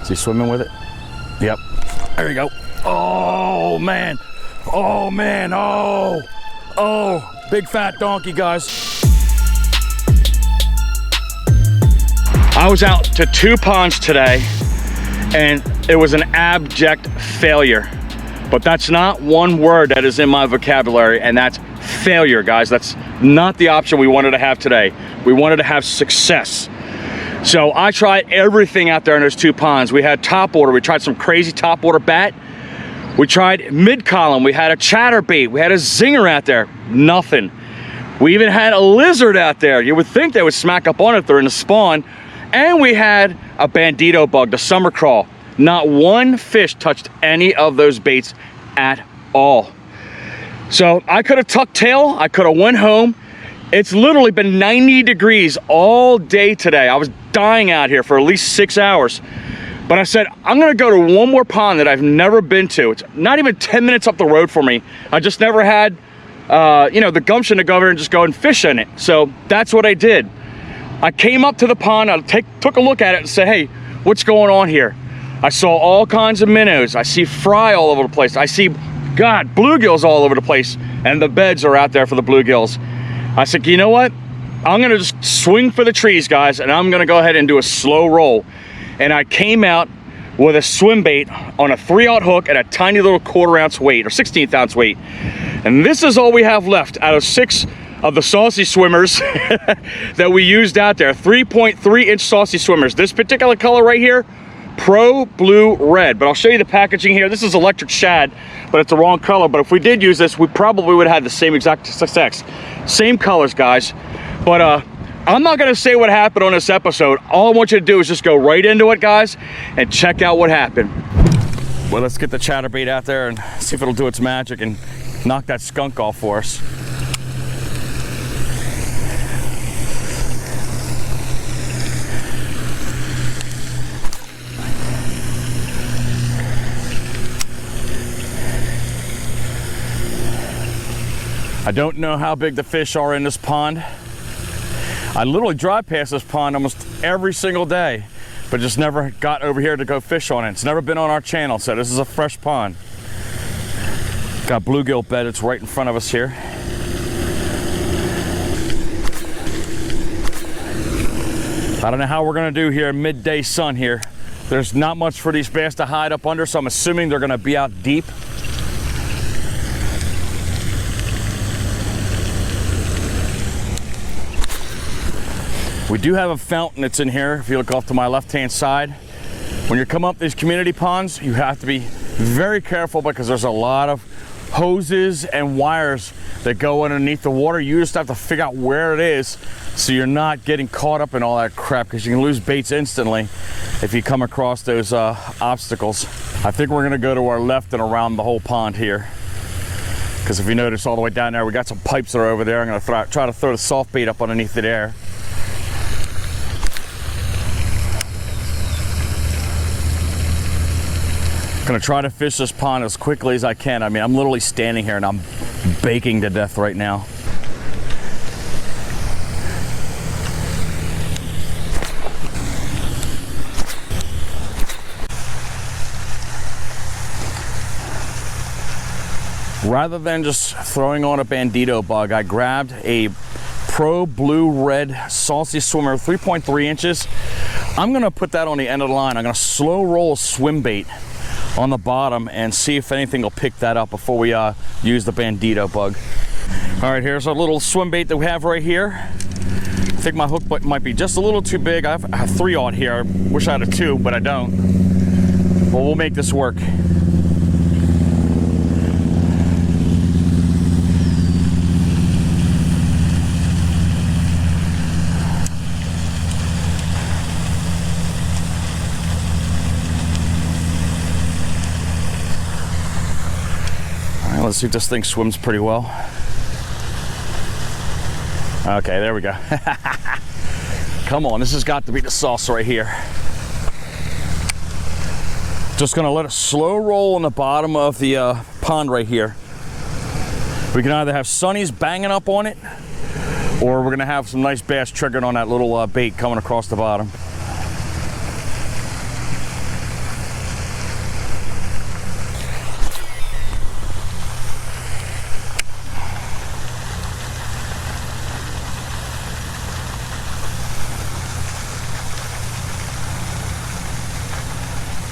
Is he swimming with it? Yep. There you go. Oh man. Oh man. Oh. Oh. Big fat donkey, guys. I was out to 2 ponds today and it was an abject failure. But that's not one word that is in my vocabulary, and that's failure, guys. That's not the option we wanted to have today. We wanted to have success. So I tried everything out there in those 2 ponds. We had top water. We tried some crazy top water bat. We tried mid-column. We had a chatterbait. We had a zinger out there. Nothing. We even had a lizard out there. You would think they would smack up on it. They're in the spawn. And we had a bandito bug, the summer crawl. Not one fish touched any of those baits at all. So I could have tucked tail. I could have went home. It's literally been 90 degrees all day today. I was dying out here for at least 6 hours. But I said, I'm gonna go to one more pond that I've never been to. It's not even 10 minutes up the road for me. I just never had, you know, the gumption to go over and just go and fish in it. So that's what I did. I came up to the pond, I took a look at it and said, hey, what's going on here? I saw all kinds of minnows. I see fry all over the place. I see, God, bluegills all over the place. And the beds are out there for the bluegills. I said, you know what? I'm gonna just swing for the trees, guys, and I'm gonna go ahead and do a slow roll. And I came out with a swim bait on a 3/0 hook at a tiny little 1/4 ounce weight, or 1/16 ounce weight. And this is all we have left out of 6 of the Saucy swimmers that we used out there. 3.3-inch Saucy swimmers. This particular color right here, Pro Blue Red. But I'll show you the packaging here. This is electric shad, but it's the wrong color. But if we did use this, we probably would have had the same exact success. Same colors, guys. But I'm not gonna say what happened on this episode. All I want you to do is just go right into it, guys, and check out what happened. Well, let's get the chatterbait out there and see if it'll do its magic and knock that skunk off for us. I don't know how big the fish are in this pond. I literally drive past this pond almost every single day, but just never got over here to go fish on it. It's never been on our channel, so this is a fresh pond. Got bluegill bed, it's right in front of us here. I don't know how we're gonna do here in midday sun here. There's not much for these bass to hide up under, so I'm assuming they're gonna be out deep. We do have a fountain that's in here. If you look off to my left-hand side, when you come up these community ponds, you have to be very careful because there's a lot of hoses and wires that go underneath the water. You just have to figure out where it is so you're not getting caught up in all that crap, because you can lose baits instantly if you come across those obstacles. I think we're gonna go to our left and around the whole pond here, because if you notice all the way down there, we got some pipes that are over there. I'm gonna try to throw the soft bait up underneath it there. Gonna try to fish this pond as quickly as I can. I mean, I'm literally standing here and I'm baking to death right now. Rather than just throwing on a bandito bug, I grabbed a Pro Blue Red Saucy swimmer, 3.3 inches. I'm gonna put that on the end of the line. I'm gonna slow roll a swim bait on the bottom and see if anything will pick that up before we use the bandito bug. All right, here's our little swim bait that we have right here. I think my hook might be just a little too big. I have 3/0 here. I wish I had a 2, but I don't. Well, we'll make this work. Let's see if this thing swims pretty well. Okay, there we go. Come on, this has got to be the sauce right here. Just gonna let it slow roll on the bottom of the pond right here. We can either have sunnies banging up on it, or we're gonna have some nice bass triggered on that little bait coming across the bottom.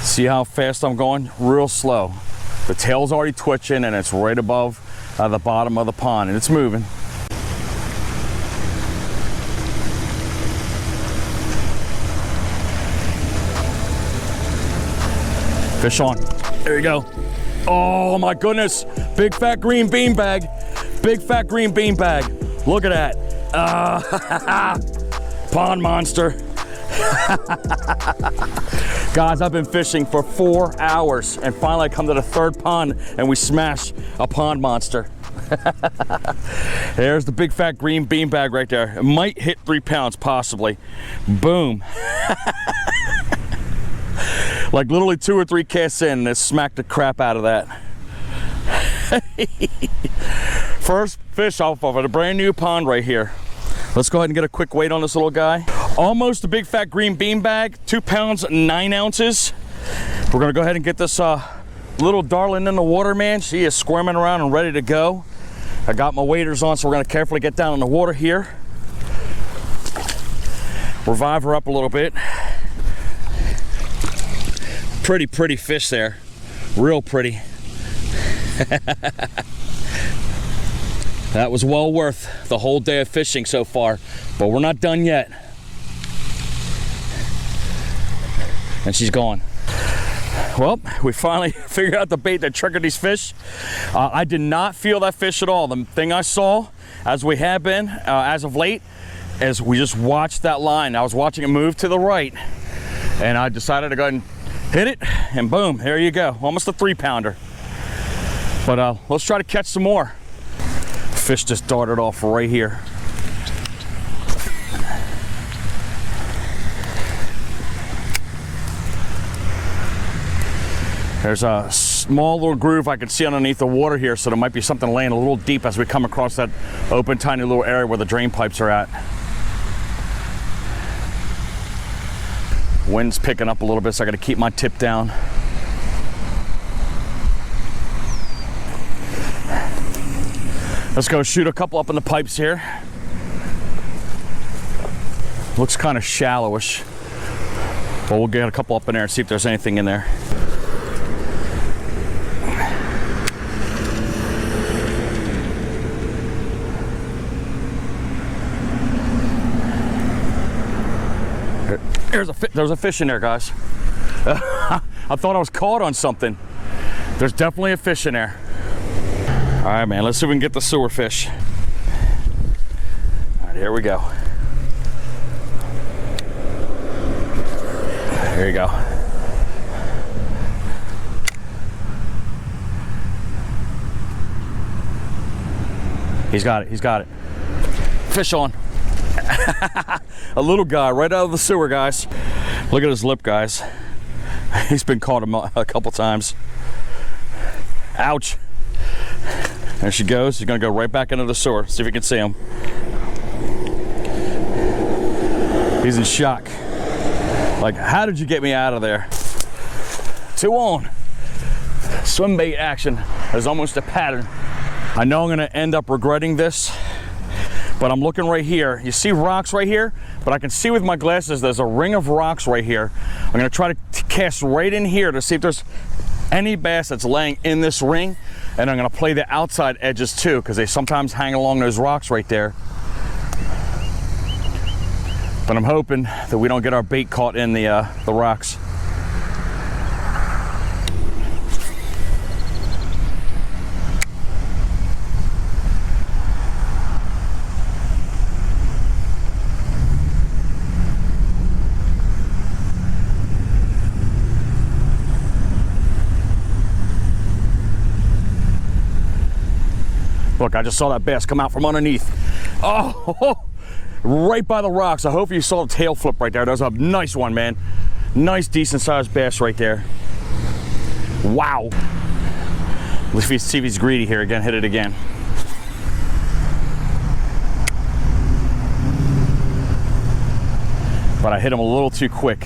See how fast I'm going? Real slow. The tail's already twitching and it's right above the bottom of the pond and it's moving. Fish on. There you go. Oh my goodness. Big fat green beanbag. Big fat green beanbag. Look at that. Pond monster. Guys, I've been fishing for 4 hours and finally I come to the third pond and we smash a pond monster. There's the big fat green beanbag right there. It might hit 3 pounds possibly. Boom. Like literally 2 or 3 casts in and it smacked the crap out of that. First fish off of a brand new pond right here. Let's go ahead and get a quick weight on this little guy. Almost a big fat green beanbag, 2 pounds 9 ounces. We're gonna go ahead and get this little darling in the water, man. She is squirming around and ready to go. I got my waders on, so we're gonna carefully get down in the water here. Revive her up a little bit. Pretty fish there, real pretty. That was well worth the whole day of fishing so far, but we're not done yet. And she's gone. Well, we finally figured out the bait that triggered these fish. I did not feel that fish at all. The thing I saw, as we have been as of late, is we just watched that line. I was watching it move to the right, and I decided to go ahead and hit it, and boom, there you go. Almost a 3-pounder. But let's try to catch some more. Fish just darted off right here. There's a small little groove I can see underneath the water here, so there might be something laying a little deep as we come across that open, tiny little area where the drain pipes are at. Wind's picking up a little bit, so I gotta keep my tip down. Let's go shoot a couple up in the pipes here. Looks kind of shallowish, but we'll get a couple up in there and see if there's anything in there. There's a fish in there, guys. I thought I was caught on something. There's definitely a fish in there. All right, man, let's see if we can get the sewer fish. All right, here we go. There you go. He's got it, he's got it. Fish on. A little guy right out of the sewer, guys. Look at his lip, guys. He's been caught a couple times. Ouch. There she goes. She's gonna go right back into the sewer. See if you can see him. He's in shock. Like, how did you get me out of there? 2 on. Swim bait action. There's almost a pattern. I know I'm gonna end up regretting this, but I'm looking right here. You see rocks right here, but I can see with my glasses there's a ring of rocks right here. I'm gonna try to cast right in here to see if there's any bass that's laying in this ring, and I'm gonna play the outside edges too, because they sometimes hang along those rocks right there. But I'm hoping that we don't get our bait caught in the rocks. Look, I just saw that bass come out from underneath. Oh, right by the rocks. I hope you saw the tail flip right there. That was a nice one, man. Nice, decent sized bass right there. Wow. Let's see if he's greedy here again. Hit it again. But I hit him a little too quick.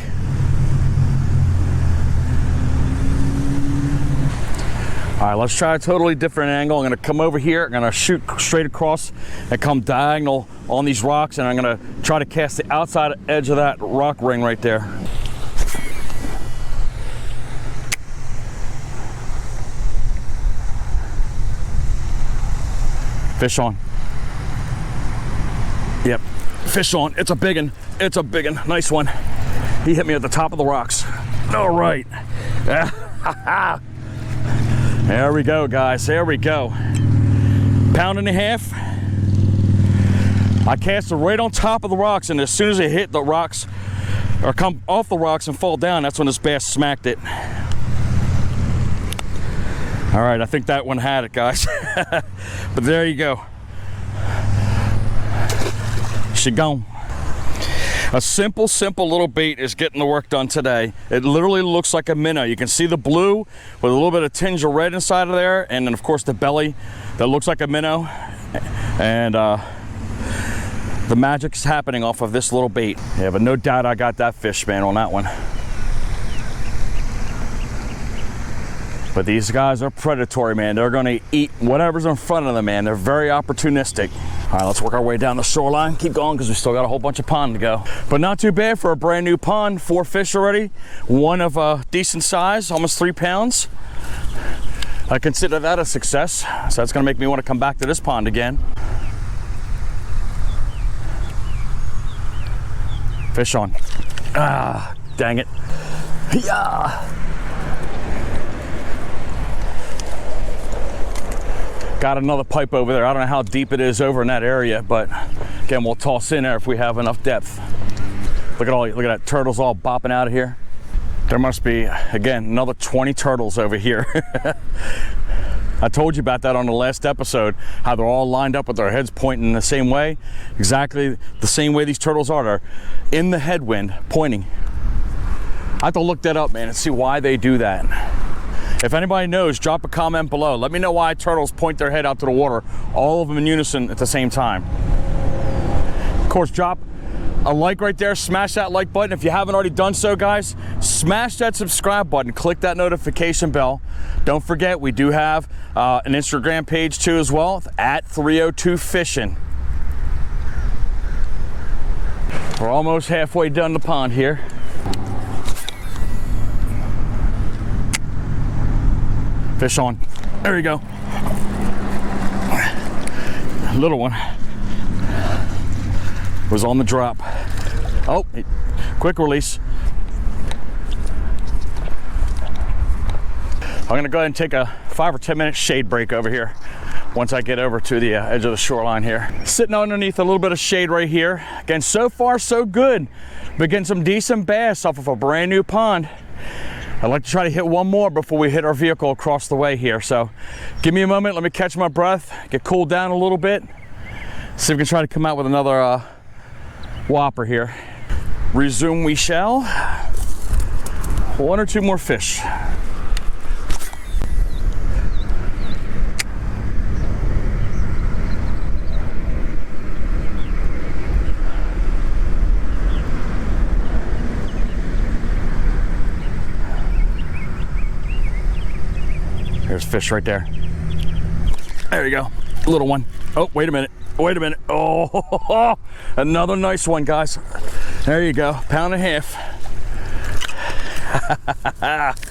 All right, let's try a totally different angle. I'm gonna come over here, I'm gonna shoot straight across and come diagonal on these rocks, and I'm gonna try to cast the outside edge of that rock ring right there. Fish on. Yep, fish on. It's a big one. It's a big one. Nice one. He hit me at the top of the rocks. All right. There we go, guys. There we go. Pound and a half. I cast it right on top of the rocks, and as soon as it hit the rocks, or come off the rocks and fall down, that's when this bass smacked it. All right, I think that one had it, guys. But there you go. She gone. A simple little bait is getting the work done today. It literally looks like a minnow. You can see the blue with a little bit of tinge of red inside of there, and then of course the belly that looks like a minnow. And the magic is happening off of this little bait. Yeah, but no doubt I got that fish, man, on that one. But these guys are predatory, man. They're gonna eat whatever's in front of them, man. They're very opportunistic. All right, let's work our way down the shoreline. Keep going, because we still got a whole bunch of pond to go. But not too bad for a brand new pond. 4 fish already. One of a decent size, almost 3 pounds. I consider that a success. So that's gonna make me want to come back to this pond again. Fish on. Ah, dang it. Yeah. Got another pipe over there. I don't know how deep it is over in that area, but again, we'll toss in there if we have enough depth. Look at that turtles all bopping out of here. There must be, again, another 20 turtles over here. I told you about that on the last episode, how they're all lined up with their heads pointing the same way. Exactly the same way these turtles are. They're in the headwind, pointing. I have to look that up, man, and see why they do that. If anybody knows, drop a comment below. Let me know why turtles point their head out to the water, all of them in unison at the same time. Of course, drop a like right there. Smash that like button. If you haven't already done so, guys, smash that subscribe button. Click that notification bell. Don't forget, we do have an Instagram page too as well, at 302 Fishing. We're almost halfway done the pond here. Fish on. There you go. Little one was on the drop. Oh, quick release. I'm gonna go ahead and take a 5 or 10 minute shade break over here once I get over to the edge of the shoreline here. Sitting underneath a little bit of shade right here. Again, so far so good. Been getting some decent bass off of a brand new pond. I'd like to try to hit one more before we hit our vehicle across the way here. So give me a moment, let me catch my breath, get cooled down a little bit, see if we can try to come out with another whopper here. Resume we shall. 1 or 2 more fish. There's fish right there. There you go, little one. Oh, wait a minute, wait a minute. Oh, another nice one, guys. There you go, 1.5 pounds.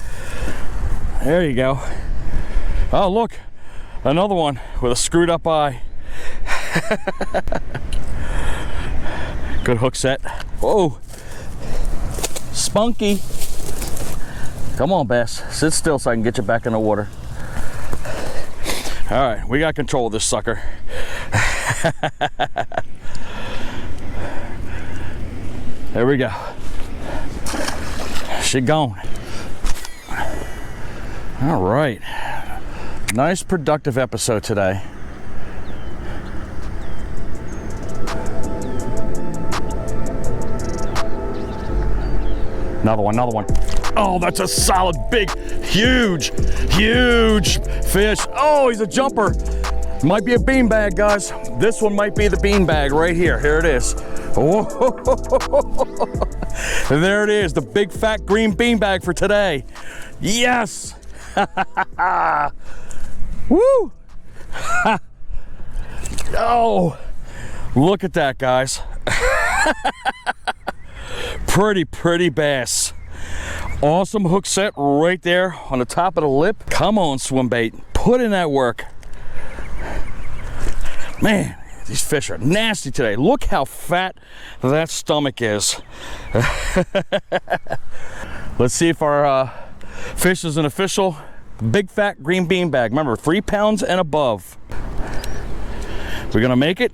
There you go. Oh, look, another one with a screwed up eye. Good hook set. Whoa, spunky. Come on, bass, sit still so I can get you back in the water. All right, we got control of this sucker. There we go. She gone. All right. Nice productive episode today. Another one, another one. Oh, that's a solid, big, huge fish. Oh, he's a jumper. Might be a beanbag, guys. This one might be the beanbag right here. Here it is. Oh, and there it is, the big fat green beanbag for today. Yes. Woo. Oh, look at that, guys. Pretty bass. Awesome hook set right there on the top of the lip. Come on, swim bait, put in that work. Man, these fish are nasty today. Look how fat that stomach is. Let's see if our fish is an official big fat green bean bag. Remember, 3 pounds and above. We're gonna make it.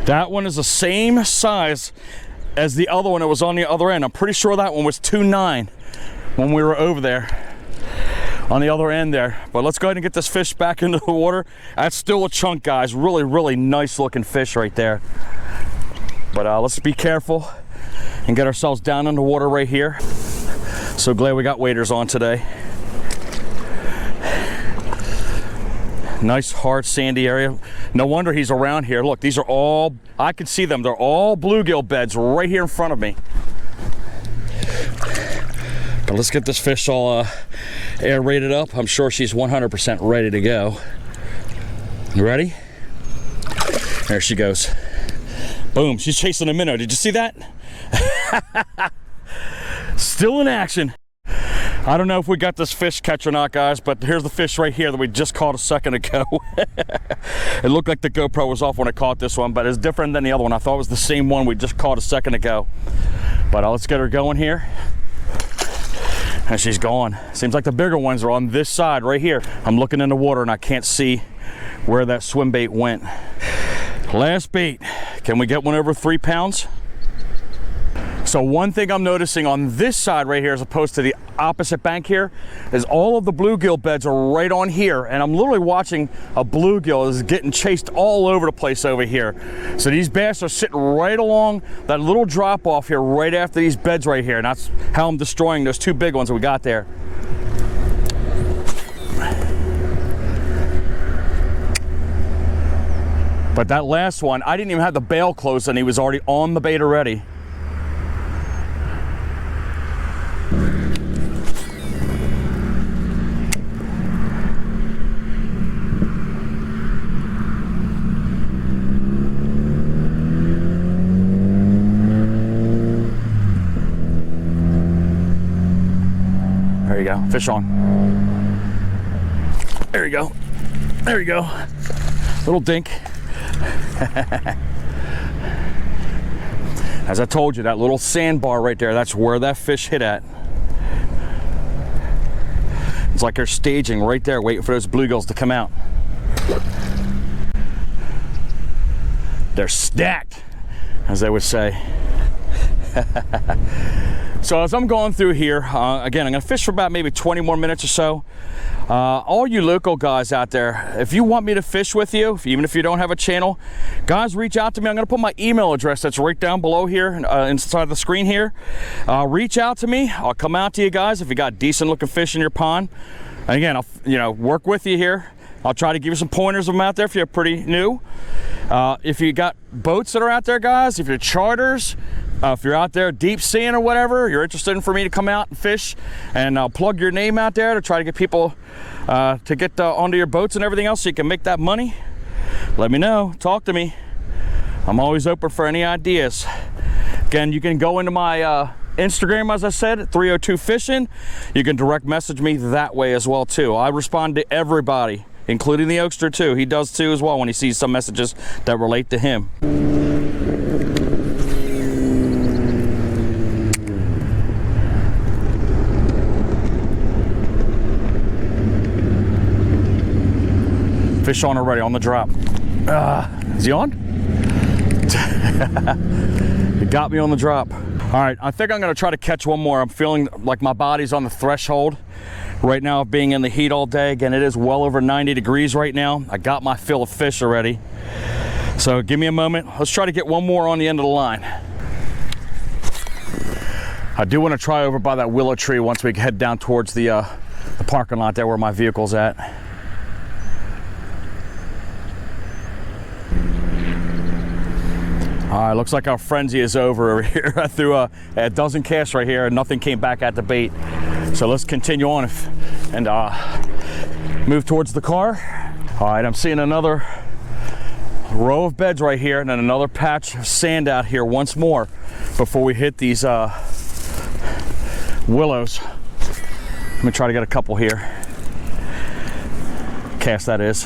That one is the same size as the other one that was on the other end. I'm pretty sure that one was 2.9 when we were over there on the other end there. But let's go ahead and get this fish back into the water. That's still a chunk, guys. Really, really nice looking fish right there. But let's be careful and get ourselves down in the water right here. So glad we got waders on today. Nice hard sandy area. No wonder he's around here. Look, these are all, I can see them. They're all bluegill beds right here in front of me. But let's get this fish all aerated up. I'm sure she's 100% ready to go. You ready? There she goes. Boom, she's chasing a minnow. Did you see that? Still in action. I don't know if we got this fish catch or not, guys, but here's the fish right here that we just caught a second ago. It looked like the GoPro was off when I caught this one, but it's different than the other one. I thought it was the same one we just caught a second ago. But let's get her going here. And she's gone. Seems like the bigger ones are on this side right here. I'm looking in the water and I can't see where that swim bait went. Last bait. Can we get one over 3 pounds? So one thing I'm noticing on this side right here as opposed to the opposite bank here is all of the bluegill beds are right on here, and I'm literally watching a bluegill is getting chased all over the place over here. So these bass are sitting right along that little drop off here right after these beds right here, and that's how I'm destroying those 2 big ones that we got there. But that last one, I didn't even have the bail closed and he was already on the bait already. There you go, fish on. There you go, there you go. Little dink. As I told you, that little sandbar right there, that's where that fish hit at. It's like they're staging right there, waiting for those bluegills to come out. They're stacked, as they would say. So as I'm going through here, again, I'm gonna fish for about maybe 20 more minutes or so. All you local guys out there, if you want me to fish with you, even if you don't have a channel, guys, reach out to me. I'm gonna put my email address that's right down below here, inside the screen here. Reach out to me. I'll come out to you guys if you got decent looking fish in your pond. And again, I'll work with you here. I'll try to give you some pointers of them out there if you're pretty new. If you got boats that are out there, guys, if you're charters, if you're out there deep seeing or whatever, you're interested in for me to come out and fish, and I'll plug your name out there to try to get people to get onto your boats and everything else so you can make that money, let me know. Talk to me. I'm always open for any ideas. Again, you can go into my Instagram, as I said, 302 Fishing. You can direct message me that way as well too. I respond to everybody, including the Oakster too. He does too as well when he sees some messages that relate to him. Fish on already, on the drop. Is he on? He got me on the drop. All right, I think I'm gonna try to catch one more. I'm feeling like my body's on the threshold right now of being in the heat all day. Again, it is well over 90 degrees right now. I got my fill of fish already. So give me a moment. Let's try to get one more on the end of the line. I do want to try over by that willow tree once we head down towards the parking lot there where my vehicle's at. All right, looks like our frenzy is over here. I threw a dozen casts right here and nothing came back at the bait. So let's continue on and move towards the car. All right, I'm seeing another row of beds right here and then another patch of sand out here once more before we hit these willows. Let me try to get a couple here. Cast, that is.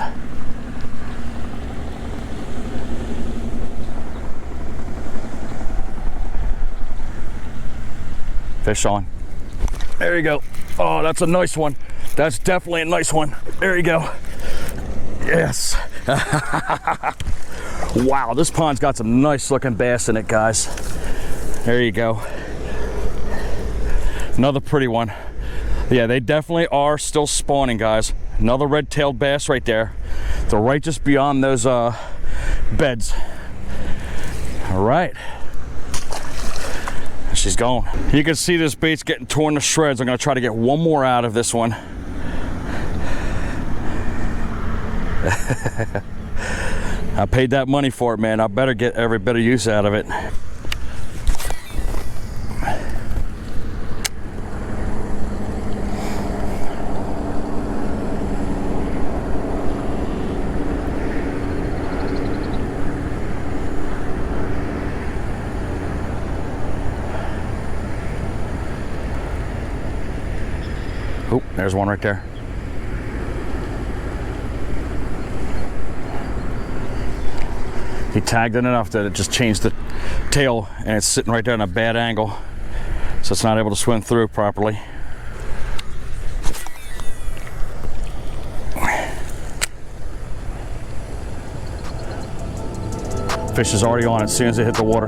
Fish on. There you go. Oh, that's a nice one. That's definitely a nice one. There you go. Yes. Wow, this pond's got some nice looking bass in it, guys. There you go. Another pretty one. Yeah, they definitely are still spawning, guys. Another red-tailed bass right there. They're right just beyond those beds. All right. She's gone. You can see this bait's getting torn to shreds. I'm gonna try to get one more out of this one. I paid that money for it, man. I better get every bit of use out of it. Oh, there's one right there. He tagged it enough that it just changed the tail, and it's sitting right there in a bad angle, so it's not able to swim through properly. Fish is already on it as soon as it hit the water.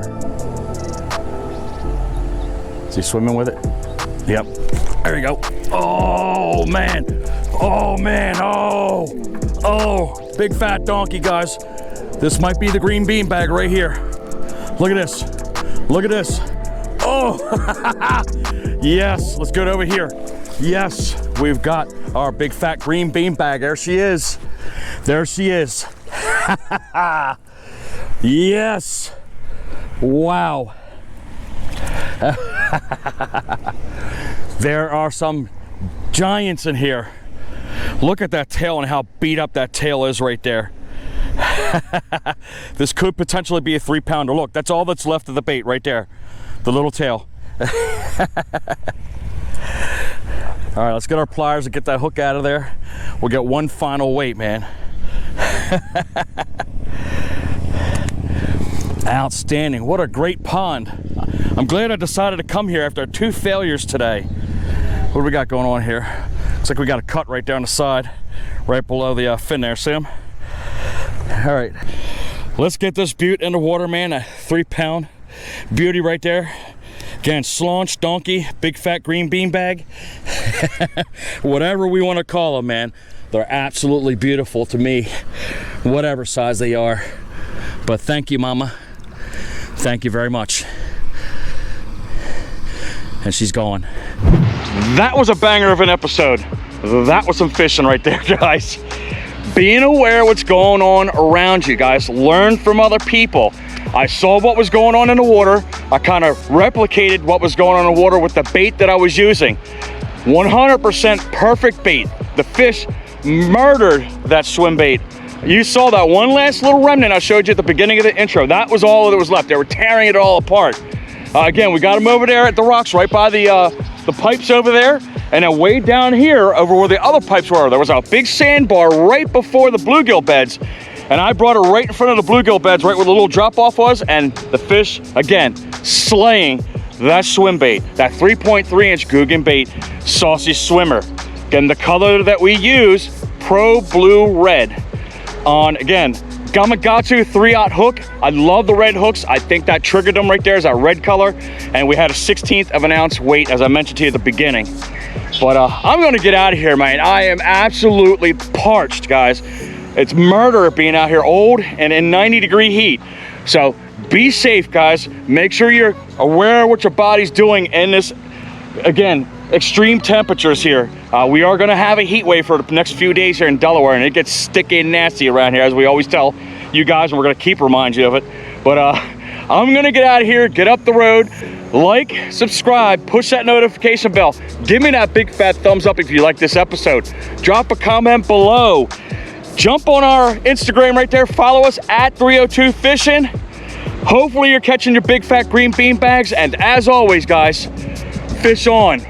Is he swimming with it? Yep. There you go. Oh man. Oh man. Oh. Oh. Big fat donkey, guys. This might be the green bean bag right here. Look at this. Look at this. Oh. Yes. Let's get over here. Yes. We've got our big fat green bean bag. There she is. There she is. Yes. Wow. There are some giants in here. Look at that tail and how beat up that tail is right there. This could potentially be a 3-pounder. Look, that's all that's left of the bait right there. The little tail. All right, let's get our pliers and get that hook out of there. We'll get one final weight, man. Outstanding. What a great pond. I'm glad I decided to come here after 2 failures today. What do we got going on here? Looks like we got a cut right down the side, right below the fin there. See him? All right, let's get this butte in the water, man. A 3-pound beauty right there. Again, slaunch, donkey, big fat green bean bag. Whatever we want to call them, man. They're absolutely beautiful to me, whatever size they are. But thank you, Mama. Thank you very much. And she's gone. That was a banger of an episode. That was some fishing right there, guys. Being aware of what's going on around you, guys. Learn from other people. I saw what was going on in the water. I kind of replicated what was going on in the water with the bait that I was using. 100% perfect bait. The fish murdered that swim bait. You saw that one last little remnant I showed you at the beginning of the intro. That was all that was left. They were tearing it all apart. Again, we got them over there at the rocks right by the pipes over there. And then way down here over where the other pipes were, there was a big sandbar right before the bluegill beds. And I brought it right in front of the bluegill beds, right where the little drop off was. And the fish, again, slaying that swim bait, that 3.3-inch Googan bait, Saucy swimmer. Again, the color that we use, Pro Blue Red. On, again, Gamakatsu 3/0 hook. I love the red hooks. I think that triggered them right there is that red color. And we had a 1/16 of an ounce weight, as I mentioned to you at the beginning. But I'm gonna get out of here, man. I am absolutely parched, guys. It's murder being out here old and in 90-degree heat. So be safe, guys. Make sure you're aware of what your body's doing in this, again, extreme temperatures here. We are gonna have a heat wave for the next few days here in Delaware, and it gets sticky and nasty around here, as we always tell you guys, and we're gonna keep reminding you of it. But I'm gonna get out of here, get up the road, like, subscribe, push that notification bell. Give me that big fat thumbs up if you like this episode. Drop a comment below. Jump on our Instagram right there. Follow us at 302 Fishing. Hopefully you're catching your big fat green bean bags. And as always, guys, fish on.